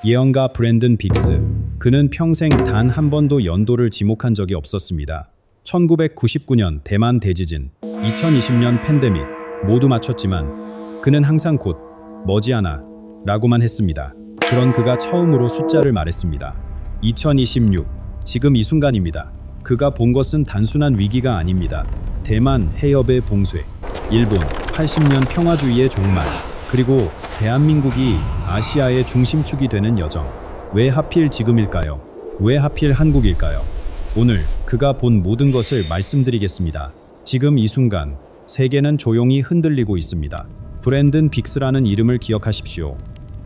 예언가 브랜든 빅스. 그는 평생 단 한 번도 연도를 지목한 적이 없었습니다. 1999년 대만 대지진, 2020년 팬데믹 모두 맞췄지만 그는 항상 곧 머지않아 라고만 했습니다. 그런 그가 처음으로 숫자를 말했습니다. 2026, 지금 이 순간입니다. 그가 본 것은 단순한 위기가 아닙니다. 대만 해협의 봉쇄, 일본 80년 평화주의의 종말, 그리고 대한민국이 아시아의 중심축이 되는 여정. 왜 하필 지금일까요? 왜 하필 한국일까요? 오늘 그가 본 모든 것을 말씀드리겠습니다. 지금 이 순간 세계는 조용히 흔들리고 있습니다. 브랜든 빅스라는 이름을 기억하십시오.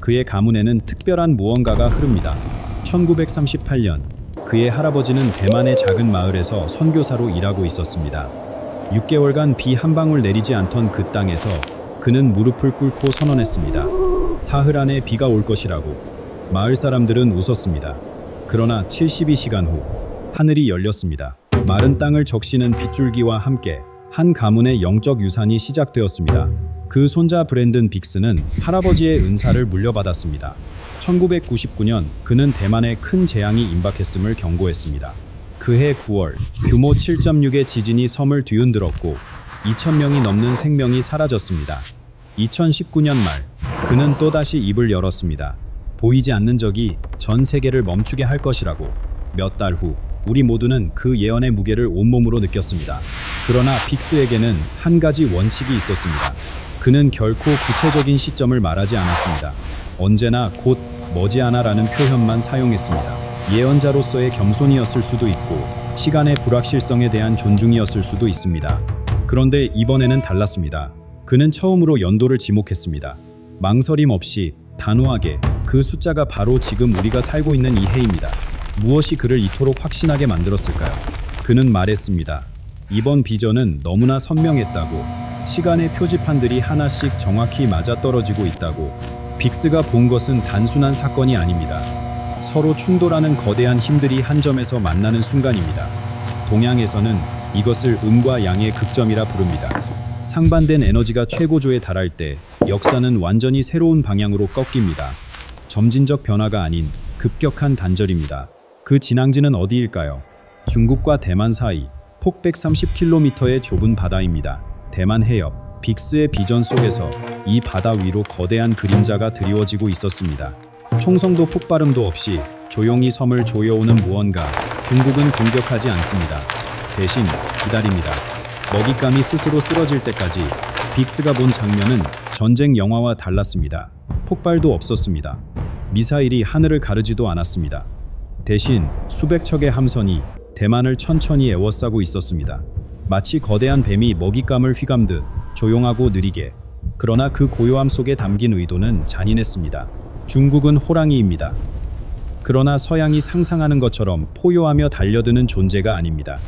그의 가문에는 특별한 무언가가 흐릅니다. 1938년 그의 할아버지는 대만의 작은 마을에서 선교사로 일하고 있었습니다. 6개월간 비 한 방울 내리지 않던 그 땅에서 그는 무릎을 꿇고 선언했습니다. 사흘 안에 비가 올 것이라고. 마을 사람들은 웃었습니다. 그러나 72시간 후 하늘이 열렸습니다. 마른 땅을 적시는 빗줄기와 함께 한 가문의 영적 유산이 시작되었습니다. 그 손자 브랜든 빅스는 할아버지의 은사를 물려받았습니다. 1999년 그는 대만에 큰 재앙이 임박했음을 경고했습니다. 그해 9월 규모 7.6의 지진이 섬을 뒤흔들었고 2,000명이 넘는 생명이 사라졌습니다. 2019년 말 그는 또다시 입을 열었습니다. 보이지 않는 적이 전 세계를 멈추게 할 것이라고. 몇 달 후 우리 모두는 그 예언의 무게를 온몸으로 느꼈습니다. 그러나 빅스에게는 한 가지 원칙이 있었습니다. 그는 결코 구체적인 시점을 말하지 않았습니다. 언제나 곧 머지않아라는 표현만 사용했습니다. 예언자로서의 겸손이었을 수도 있고 시간의 불확실성에 대한 존중이었을 수도 있습니다. 그런데 이번에는 달랐습니다. 그는 처음으로 연도를 지목했습니다. 망설임 없이 단호하게 그 숫자가 바로 지금 우리가 살고 있는 이 해입니다. 무엇이 그를 이토록 확신하게 만들었을까요? 그는 말했습니다. 이번 비전은 너무나 선명했다고. 시간의 표지판들이 하나씩 정확히 맞아떨어지고 있다고. 빅스가 본 것은 단순한 사건이 아닙니다. 서로 충돌하는 거대한 힘들이 한 점에서 만나는 순간입니다. 동양에서는 이것을 음과 양의 극점이라 부릅니다. 상반된 에너지가 최고조에 달할 때 역사는 완전히 새로운 방향으로 꺾입니다. 점진적 변화가 아닌 급격한 단절입니다. 그 진앙지는 어디일까요? 중국과 대만 사이 폭 130km의 좁은 바다입니다. 대만 해협, 빅스의 비전 속에서 이 바다 위로 거대한 그림자가 드리워지고 있었습니다. 총성도 폭발음도 없이 조용히 섬을 조여오는 무언가. 중국은 공격하지 않습니다. 대신 기다립니다. 먹잇감이 스스로 쓰러질 때까지. 빅스가 본 장면은 전쟁 영화와 달랐습니다. 폭발도 없었습니다. 미사일이 하늘을 가르지도 않았습니다. 대신 수백 척의 함선이 대만을 천천히 에워싸고 있었습니다. 마치 거대한 뱀이 먹잇감을 휘감듯 조용하고 느리게. 그러나 그 고요함 속에 담긴 의도는 잔인했습니다. 중국은 호랑이입니다. 그러나 서양이 상상하는 것처럼 포효하며 달려드는 존재가 아닙니다.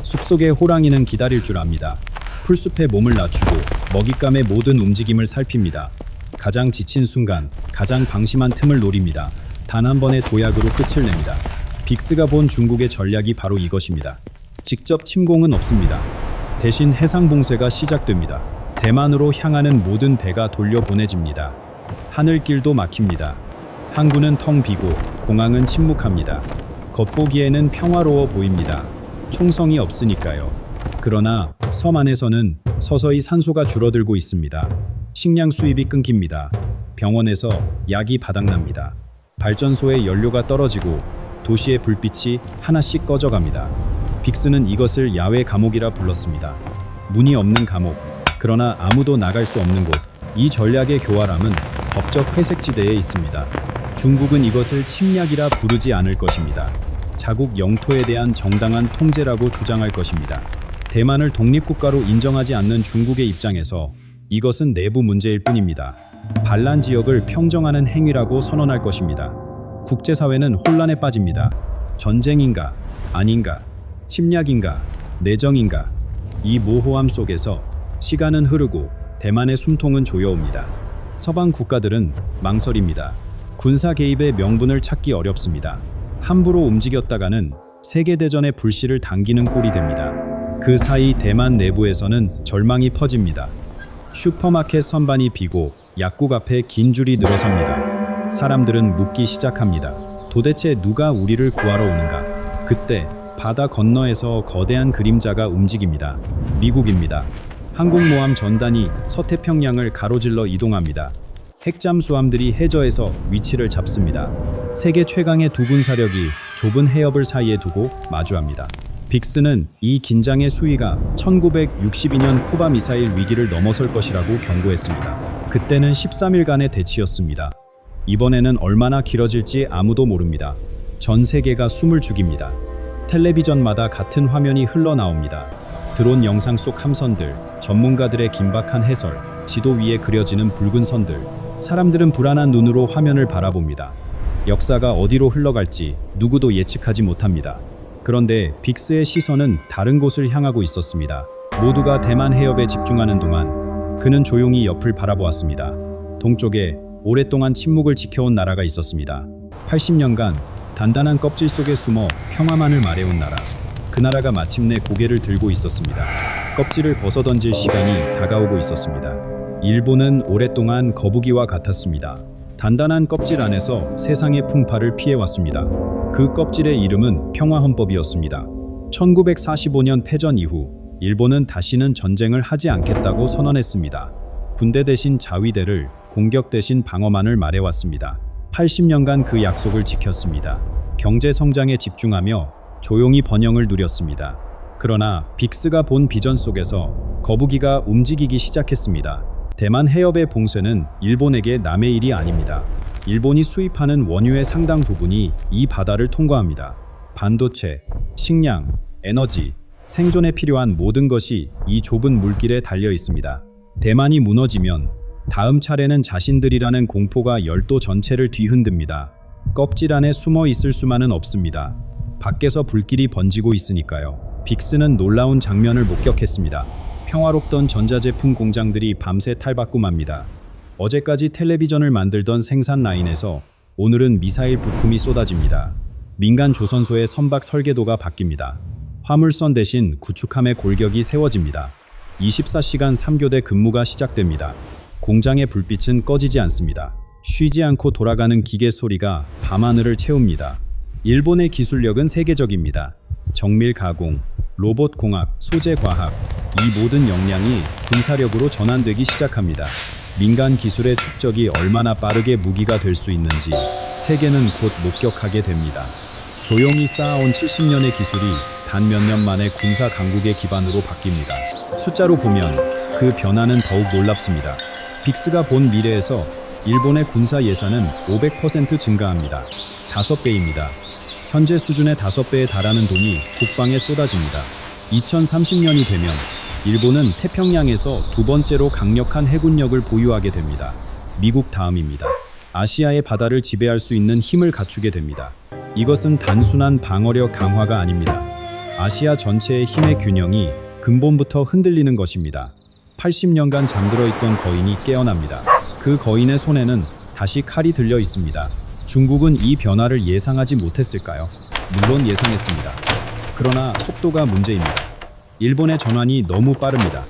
숲속의 호랑이는 기다릴 줄 압니다. 풀숲에 몸을 낮추고 먹잇감의 모든 움직임을 살핍니다. 가장 지친 순간, 가장 방심한 틈을 노립니다. 단 한 번의 도약으로 끝을 냅니다. 빅스가 본 중국의 전략이 바로 이것입니다. 직접 침공은 없습니다. 대신 해상 봉쇄가 시작됩니다. 대만으로 향하는 모든 배가 돌려보내집니다. 하늘길도 막힙니다. 항구는 텅 비고 공항은 침묵합니다. 겉보기에는 평화로워 보입니다. 총성이 없으니까요. 그러나 섬 안에서는 서서히 산소가 줄어들고 있습니다. 식량 수입이 끊깁니다. 병원에서 약이 바닥납니다. 발전소의 연료가 떨어지고 도시의 불빛이 하나씩 꺼져갑니다. 빅스는 이것을 야외 감옥이라 불렀습니다. 문이 없는 감옥, 그러나 아무도 나갈 수 없는 곳. 이 전략의 교활함은 법적 회색지대에 있습니다. 중국은 이것을 침략이라 부르지 않을 것입니다. 자국 영토에 대한 정당한 통제라고 주장할 것입니다. 대만을 독립국가로 인정하지 않는 중국의 입장에서 이것은 내부 문제일 뿐입니다. 반란 지역을 평정하는 행위라고 선언할 것입니다. 국제사회는 혼란에 빠집니다. 전쟁인가? 아닌가? 침략인가? 내정인가? 이 모호함 속에서 시간은 흐르고 대만의 숨통은 조여옵니다. 서방 국가들은 망설입니다. 군사 개입의 명분을 찾기 어렵습니다. 함부로 움직였다가는 세계대전의 불씨를 당기는 꼴이 됩니다. 그 사이 대만 내부에서는 절망이 퍼집니다. 슈퍼마켓 선반이 비고 약국 앞에 긴 줄이 늘어섭니다. 사람들은 묻기 시작합니다. 도대체 누가 우리를 구하러 오는가? 그때 바다 건너에서 거대한 그림자가 움직입니다. 미국입니다. 항공모함 전단이 서태평양을 가로질러 이동합니다. 핵잠수함들이 해저에서 위치를 잡습니다. 세계 최강의 두 군사력이 좁은 해협을 사이에 두고 마주합니다. 빅스는 이 긴장의 수위가 1962년 쿠바 미사일 위기를 넘어설 것이라고 경고했습니다. 그때는 13일간의 대치였습니다. 이번에는 얼마나 길어질지 아무도 모릅니다. 전 세계가 숨을 죽입니다. 텔레비전마다 같은 화면이 흘러나옵니다. 드론 영상 속 함선들, 전문가들의 긴박한 해설, 지도 위에 그려지는 붉은 선들. 사람들은 불안한 눈으로 화면을 바라봅니다. 역사가 어디로 흘러갈지 누구도 예측하지 못합니다. 그런데 빅스의 시선은 다른 곳을 향하고 있었습니다. 모두가 대만 해협에 집중하는 동안 그는 조용히 옆을 바라보았습니다. 동쪽에 오랫동안 침묵을 지켜온 나라가 있었습니다. 80년간 단단한 껍질 속에 숨어 평화만을 말해온 나라. 그 나라가 마침내 고개를 들고 있었습니다. 껍질을 벗어던질 시간이 다가오고 있었습니다. 일본은 오랫동안 거북이와 같았습니다. 단단한 껍질 안에서 세상의 풍파를 피해왔습니다. 그 껍질의 이름은 평화헌법이었습니다. 1945년 패전 이후 일본은 다시는 전쟁을 하지 않겠다고 선언했습니다. 군대 대신 자위대를, 공격 대신 방어만을 말해왔습니다. 80년간 그 약속을 지켰습니다. 경제 성장에 집중하며 조용히 번영을 누렸습니다. 그러나 빅스가 본 비전 속에서 거북이가 움직이기 시작했습니다. 대만 해협의 봉쇄는 일본에게 남의 일이 아닙니다. 일본이 수입하는 원유의 상당 부분이 이 바다를 통과합니다. 반도체, 식량, 에너지, 생존에 필요한 모든 것이 이 좁은 물길에 달려 있습니다. 대만이 무너지면 다음 차례는 자신들이라는 공포가 열도 전체를 뒤흔듭니다. 껍질 안에 숨어 있을 수만은 없습니다. 밖에서 불길이 번지고 있으니까요. 빅스는 놀라운 장면을 목격했습니다. 평화롭던 전자제품 공장들이 밤새 탈바꿈합니다. 어제까지 텔레비전을 만들던 생산 라인에서 오늘은 미사일 부품이 쏟아집니다. 민간 조선소의 선박 설계도가 바뀝니다. 화물선 대신 구축함의 골격이 세워집니다. 24시간 3교대 근무가 시작됩니다. 공장의 불빛은 꺼지지 않습니다. 쉬지 않고 돌아가는 기계 소리가 밤하늘을 채웁니다. 일본의 기술력은 세계적입니다. 정밀 가공, 로봇 공학, 소재 과학, 이 모든 역량이 군사력으로 전환되기 시작합니다. 민간 기술의 축적이 얼마나 빠르게 무기가 될 수 있는지 세계는 곧 목격하게 됩니다. 조용히 쌓아온 70년의 기술이 단 몇 년 만에 군사 강국의 기반으로 바뀝니다. 숫자로 보면 그 변화는 더욱 놀랍습니다. 빅스가 본 미래에서 일본의 군사 예산은 500% 증가합니다. 5배입니다. 현재 수준의 5배에 달하는 돈이 국방에 쏟아집니다. 2030년이 되면 일본은 태평양에서 두 번째로 강력한 해군력을 보유하게 됩니다. 미국 다음입니다. 아시아의 바다를 지배할 수 있는 힘을 갖추게 됩니다. 이것은 단순한 방어력 강화가 아닙니다. 아시아 전체의 힘의 균형이 근본부터 흔들리는 것입니다. 80년간 잠들어 있던 거인이 깨어납니다. 그 거인의 손에는 다시 칼이 들려 있습니다. 중국은 이 변화를 예상하지 못했을까요? 물론 예상했습니다. 그러나 속도가 문제입니다. 일본의 전환이 너무 빠릅니다.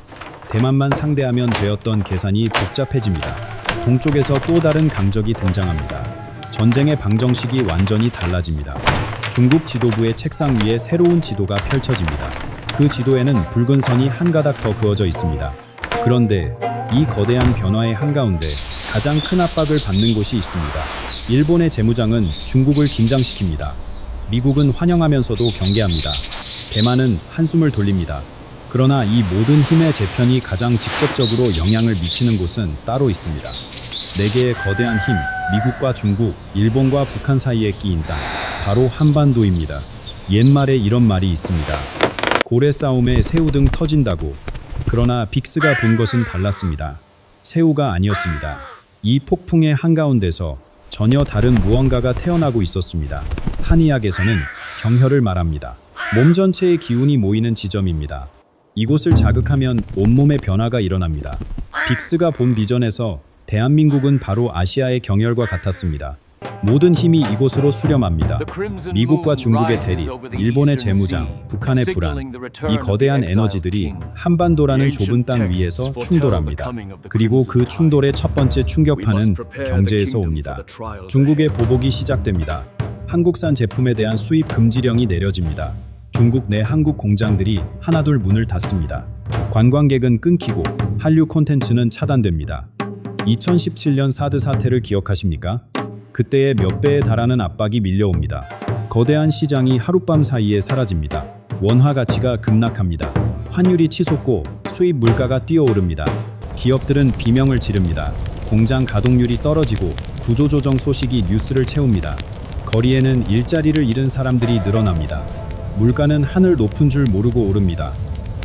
대만만 상대하면 되었던 계산이 복잡해집니다. 동쪽에서 또 다른 강적이 등장합니다. 전쟁의 방정식이 완전히 달라집니다. 중국 지도부의 책상 위에 새로운 지도가 펼쳐집니다. 그 지도에는 붉은 선이 한 가닥 더 그어져 있습니다. 그런데 이 거대한 변화의 한가운데 가장 큰 압박을 받는 곳이 있습니다. 일본의 재무장은 중국을 긴장시킵니다. 미국은 환영하면서도 경계합니다. 대만은 한숨을 돌립니다. 그러나 이 모든 힘의 재편이 가장 직접적으로 영향을 미치는 곳은 따로 있습니다. 네 개의 거대한 힘, 미국과 중국, 일본과 북한 사이에 끼인 땅, 바로 한반도입니다. 옛말에 이런 말이 있습니다. 고래 싸움에 새우등 터진다고. 그러나 빅스가 본 것은 달랐습니다. 새우가 아니었습니다. 이 폭풍의 한가운데서 전혀 다른 무언가가 태어나고 있었습니다. 한의학에서는 경혈을 말합니다. 몸 전체의 기운이 모이는 지점입니다. 이곳을 자극하면 온몸의 변화가 일어납니다. 빅스가 본 비전에서 대한민국은 바로 아시아의 경혈과 같았습니다. 모든 힘이 이곳으로 수렴합니다. 미국과 중국의 대립, 일본의 재무장, 북한의 불안, 이 거대한 에너지들이 한반도라는 좁은 땅 위에서 충돌합니다. 그리고 그 충돌의 첫 번째 충격파는 경제에서 옵니다. 중국의 보복이 시작됩니다. 한국산 제품에 대한 수입 금지령이 내려집니다. 중국 내 한국 공장들이 하나둘 문을 닫습니다. 관광객은 끊기고 한류 콘텐츠는 차단됩니다. 2017년 사드 사태를 기억하십니까? 그때의 몇 배에 달하는 압박이 밀려옵니다. 거대한 시장이 하룻밤 사이에 사라집니다. 원화 가치가 급락합니다. 환율이 치솟고 수입 물가가 뛰어오릅니다. 기업들은 비명을 지릅니다. 공장 가동률이 떨어지고 구조조정 소식이 뉴스를 채웁니다. 거리에는 일자리를 잃은 사람들이 늘어납니다. 물가는 하늘 높은 줄 모르고 오릅니다.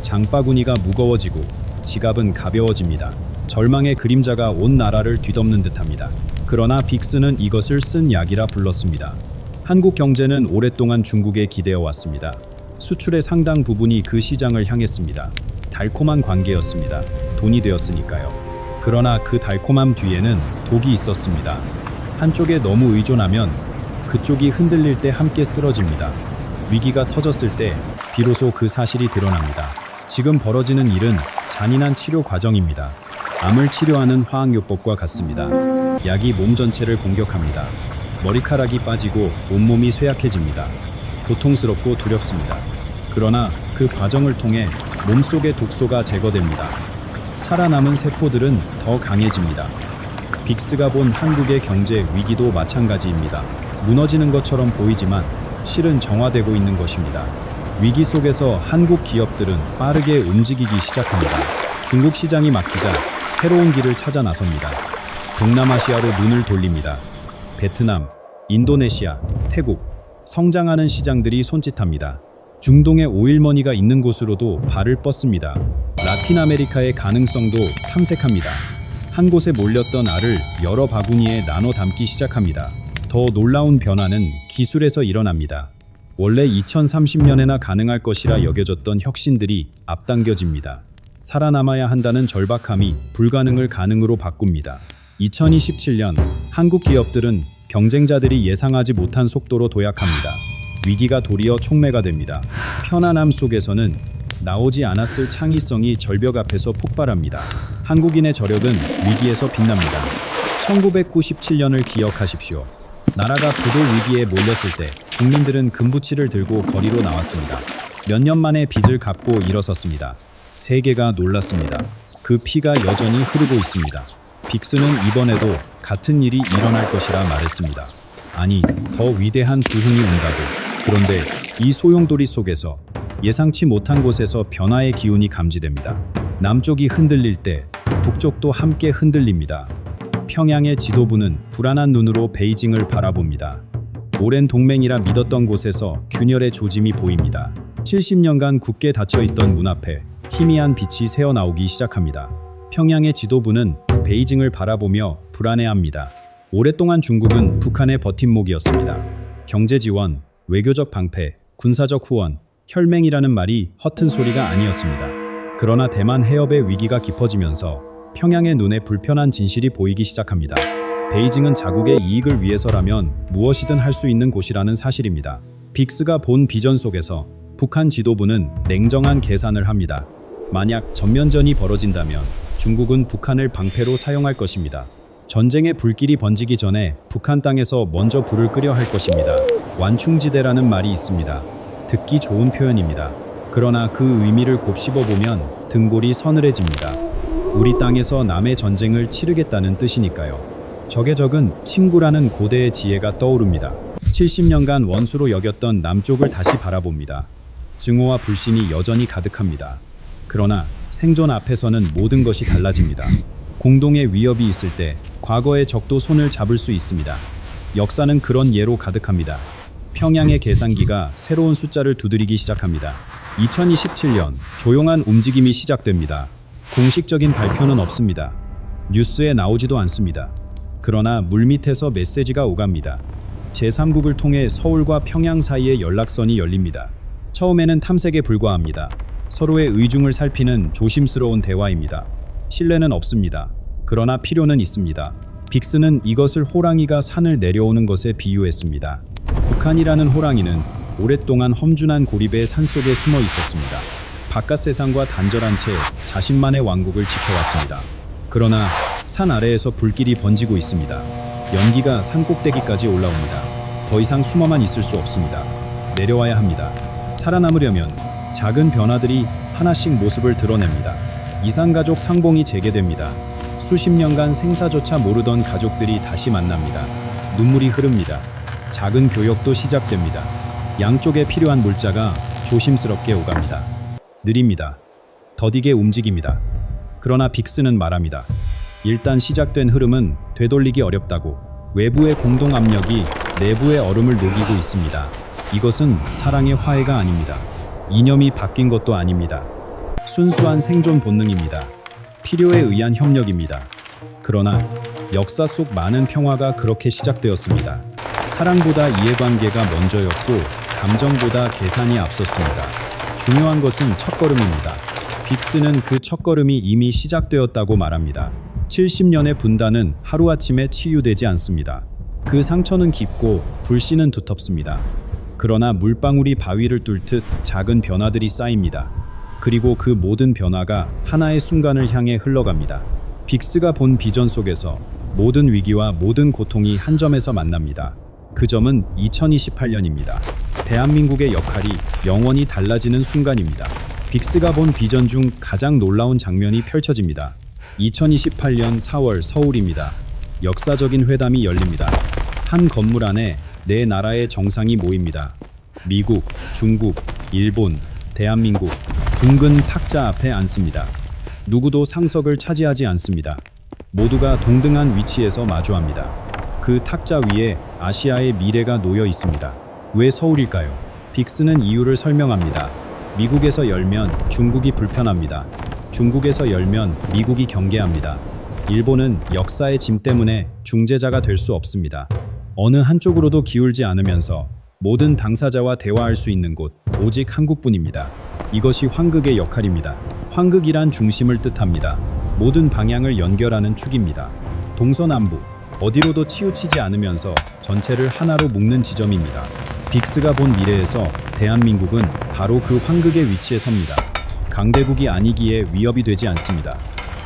장바구니가 무거워지고 지갑은 가벼워집니다. 절망의 그림자가 온 나라를 뒤덮는 듯합니다. 그러나 빅스는 이것을 쓴 약이라 불렀습니다. 한국 경제는 오랫동안 중국에 기대어 왔습니다. 수출의 상당 부분이 그 시장을 향했습니다. 달콤한 관계였습니다. 돈이 되었으니까요. 그러나 그 달콤함 뒤에는 독이 있었습니다. 한쪽에 너무 의존하면 그쪽이 흔들릴 때 함께 쓰러집니다. 위기가 터졌을 때 비로소 그 사실이 드러납니다. 지금 벌어지는 일은 잔인한 치료 과정입니다. 암을 치료하는 화학요법과 같습니다. 약이 몸 전체를 공격합니다. 머리카락이 빠지고 온몸이 쇠약해집니다. 고통스럽고 두렵습니다. 그러나 그 과정을 통해 몸속의 독소가 제거됩니다. 살아남은 세포들은 더 강해집니다. 빅스가 본 한국의 경제 위기도 마찬가지입니다. 무너지는 것처럼 보이지만 실은 정화되고 있는 것입니다. 위기 속에서 한국 기업들은 빠르게 움직이기 시작합니다. 중국 시장이 막히자 새로운 길을 찾아 나섭니다. 동남아시아로 눈을 돌립니다. 베트남, 인도네시아, 태국, 성장하는 시장들이 손짓합니다. 중동의 오일머니가 있는 곳으로도 발을 뻗습니다. 라틴 아메리카의 가능성도 탐색합니다. 한 곳에 몰렸던 알을 여러 바구니에 나눠 담기 시작합니다. 더 놀라운 변화는 기술에서 일어납니다. 원래 2030년에나 가능할 것이라 여겨졌던 혁신들이 앞당겨집니다. 살아남아야 한다는 절박함이 불가능을 가능으로 바꿉니다. 2027년 한국 기업들은 경쟁자들이 예상하지 못한 속도로 도약합니다. 위기가 도리어 촉매가 됩니다. 편안함 속에서는 나오지 않았을 창의성이 절벽 앞에서 폭발합니다. 한국인의 저력은 위기에서 빛납니다. 1997년을 기억하십시오. 나라가 부도 위기에 몰렸을 때 국민들은 금부치를 들고 거리로 나왔습니다. 몇 년 만에 빚을 갚고 일어섰습니다. 세계가 놀랐습니다. 그 피가 여전히 흐르고 있습니다. 빅스는 이번에도 같은 일이 일어날 것이라 말했습니다. 아니, 더 위대한 부흥이 온다고. 그런데 이 소용돌이 속에서 예상치 못한 곳에서 변화의 기운이 감지됩니다. 남쪽이 흔들릴 때 북쪽도 함께 흔들립니다. 평양의 지도부는 불안한 눈으로 베이징을 바라봅니다. 오랜 동맹이라 믿었던 곳에서 균열의 조짐이 보입니다. 70년간 굳게 닫혀있던 문 앞에 희미한 빛이 새어나오기 시작합니다. 평양의 지도부는 베이징을 바라보며 불안해합니다. 오랫동안 중국은 북한의 버팀목이었습니다. 경제 지원, 외교적 방패, 군사적 후원, 혈맹이라는 말이 허튼 소리가 아니었습니다. 그러나 대만 해협의 위기가 깊어지면서 평양의 눈에 불편한 진실이 보이기 시작합니다. 베이징은 자국의 이익을 위해서라면 무엇이든 할 수 있는 곳이라는 사실입니다. 빅스가 본 비전 속에서 북한 지도부는 냉정한 계산을 합니다. 만약 전면전이 벌어진다면 중국은 북한을 방패로 사용할 것입니다. 전쟁의 불길이 번지기 전에 북한 땅에서 먼저 불을 끄려 할 것입니다. 완충지대라는 말이 있습니다. 듣기 좋은 표현입니다. 그러나 그 의미를 곱씹어보면 등골이 서늘해집니다. 우리 땅에서 남의 전쟁을 치르겠다는 뜻이니까요. 적의 적은 친구라는 고대의 지혜가 떠오릅니다. 70년간 원수로 여겼던 남쪽을 다시 바라봅니다. 증오와 불신이 여전히 가득합니다. 그러나 생존 앞에서는 모든 것이 달라집니다. 공동의 위협이 있을 때 과거의 적도 손을 잡을 수 있습니다. 역사는 그런 예로 가득합니다. 평양의 계산기가 새로운 숫자를 두드리기 시작합니다. 2027년 조용한 움직임이 시작됩니다. 공식적인 발표는 없습니다. 뉴스에 나오지도 않습니다. 그러나 물밑에서 메시지가 오갑니다. 제3국을 통해 서울과 평양 사이의 연락선이 열립니다. 처음에는 탐색에 불과합니다. 서로의 의중을 살피는 조심스러운 대화입니다. 신뢰는 없습니다. 그러나 필요는 있습니다. 빅스는 이것을 호랑이가 산을 내려오는 것에 비유했습니다. 북한이라는 호랑이는 오랫동안 험준한 고립의 산속에 숨어 있었습니다. 바깥 세상과 단절한 채 자신만의 왕국을 지켜왔습니다. 그러나 산 아래에서 불길이 번지고 있습니다. 연기가 산 꼭대기까지 올라옵니다. 더 이상 숨어만 있을 수 없습니다. 내려와야 합니다. 살아남으려면 작은 변화들이 하나씩 모습을 드러냅니다. 이산가족 상봉이 재개됩니다. 수십 년간 생사조차 모르던 가족들이 다시 만납니다. 눈물이 흐릅니다. 작은 교역도 시작됩니다. 양쪽에 필요한 물자가 조심스럽게 오갑니다. 느립니다. 더디게 움직입니다. 그러나 빅스는 말합니다. 일단 시작된 흐름은 되돌리기 어렵다고. 외부의 공동 압력이 내부의 얼음을 녹이고 있습니다. 이것은 사랑의 화해가 아닙니다. 이념이 바뀐 것도 아닙니다. 순수한 생존 본능입니다. 필요에 의한 협력입니다. 그러나 역사 속 많은 평화가 그렇게 시작되었습니다. 사랑보다 이해관계가 먼저였고 감정보다 계산이 앞섰습니다. 중요한 것은 첫걸음입니다. 빅스는 그 첫걸음이 이미 시작되었다고 말합니다. 70년의 분단은 하루아침에 치유되지 않습니다. 그 상처는 깊고 불씨는 두텁습니다. 그러나 물방울이 바위를 뚫듯 작은 변화들이 쌓입니다. 그리고 그 모든 변화가 하나의 순간을 향해 흘러갑니다. 빅스가 본 비전 속에서 모든 위기와 모든 고통이 한 점에서 만납니다. 그 점은 2028년입니다. 대한민국의 역할이 영원히 달라지는 순간입니다. 빅스가 본 비전 중 가장 놀라운 장면이 펼쳐집니다. 2028년 4월 서울입니다. 역사적인 회담이 열립니다. 한 건물 안에 네 나라의 정상이 모입니다. 미국, 중국, 일본, 대한민국 둥근 탁자 앞에 앉습니다. 누구도 상석을 차지하지 않습니다. 모두가 동등한 위치에서 마주합니다. 그 탁자 위에 아시아의 미래가 놓여 있습니다. 왜 서울일까요? 빅스는 이유를 설명합니다. 미국에서 열면 중국이 불편합니다. 중국에서 열면 미국이 경계합니다. 일본은 역사의 짐 때문에 중재자가 될 수 없습니다. 어느 한쪽으로도 기울지 않으면서 모든 당사자와 대화할 수 있는 곳, 오직 한국뿐입니다. 이것이 환극의 역할입니다. 환극이란 중심을 뜻합니다. 모든 방향을 연결하는 축입니다. 동서남북, 어디로도 치우치지 않으면서 전체를 하나로 묶는 지점입니다. 빅스가 본 미래에서 대한민국은 바로 그 환극의 위치에 섭니다. 강대국이 아니기에 위협이 되지 않습니다.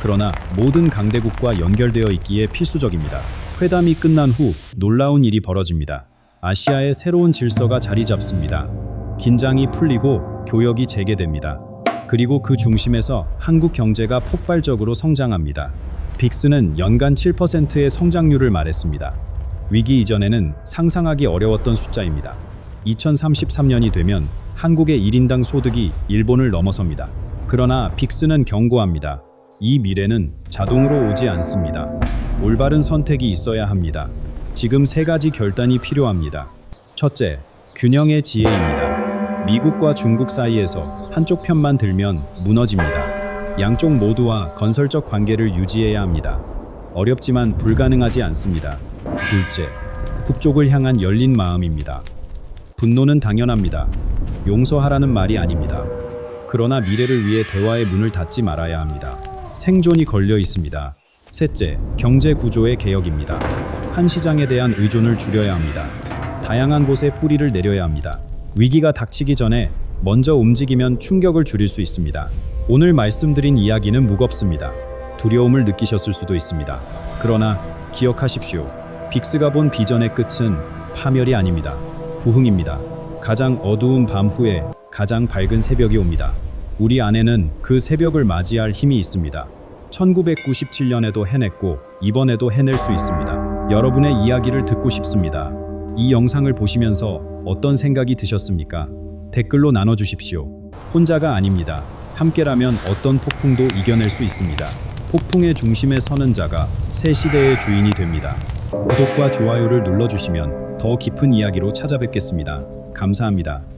그러나 모든 강대국과 연결되어 있기에 필수적입니다. 회담이 끝난 후 놀라운 일이 벌어집니다. 아시아의 새로운 질서가 자리 잡습니다. 긴장이 풀리고 교역이 재개됩니다. 그리고 그 중심에서 한국 경제가 폭발적으로 성장합니다. 빅스는 연간 7%의 성장률을 말했습니다. 위기 이전에는 상상하기 어려웠던 숫자입니다. 2033년이 되면 한국의 1인당 소득이 일본을 넘어섭니다. 그러나 빅스는 경고합니다. 이 미래는 자동으로 오지 않습니다. 올바른 선택이 있어야 합니다. 지금 세 가지 결단이 필요합니다. 첫째, 균형의 지혜입니다. 미국과 중국 사이에서 한쪽 편만 들면 무너집니다. 양쪽 모두와 건설적 관계를 유지해야 합니다. 어렵지만 불가능하지 않습니다. 둘째, 북쪽을 향한 열린 마음입니다. 분노는 당연합니다. 용서하라는 말이 아닙니다. 그러나 미래를 위해 대화의 문을 닫지 말아야 합니다. 생존이 걸려 있습니다. 셋째, 경제 구조의 개혁입니다. 한 시장에 대한 의존을 줄여야 합니다. 다양한 곳에 뿌리를 내려야 합니다. 위기가 닥치기 전에 먼저 움직이면 충격을 줄일 수 있습니다. 오늘 말씀드린 이야기는 무겁습니다. 두려움을 느끼셨을 수도 있습니다. 그러나 기억하십시오. 빅스가 본 비전의 끝은 파멸이 아닙니다. 부흥입니다. 가장 어두운 밤 후에 가장 밝은 새벽이 옵니다. 우리 안에는 그 새벽을 맞이할 힘이 있습니다. 1997년에도 해냈고 이번에도 해낼 수 있습니다. 여러분의 이야기를 듣고 싶습니다. 이 영상을 보시면서 어떤 생각이 드셨습니까? 댓글로 나눠주십시오. 혼자가 아닙니다. 함께라면 어떤 폭풍도 이겨낼 수 있습니다. 폭풍의 중심에 서는 자가 새 시대의 주인이 됩니다. 구독과 좋아요를 눌러주시면 더 깊은 이야기로 찾아뵙겠습니다. 감사합니다.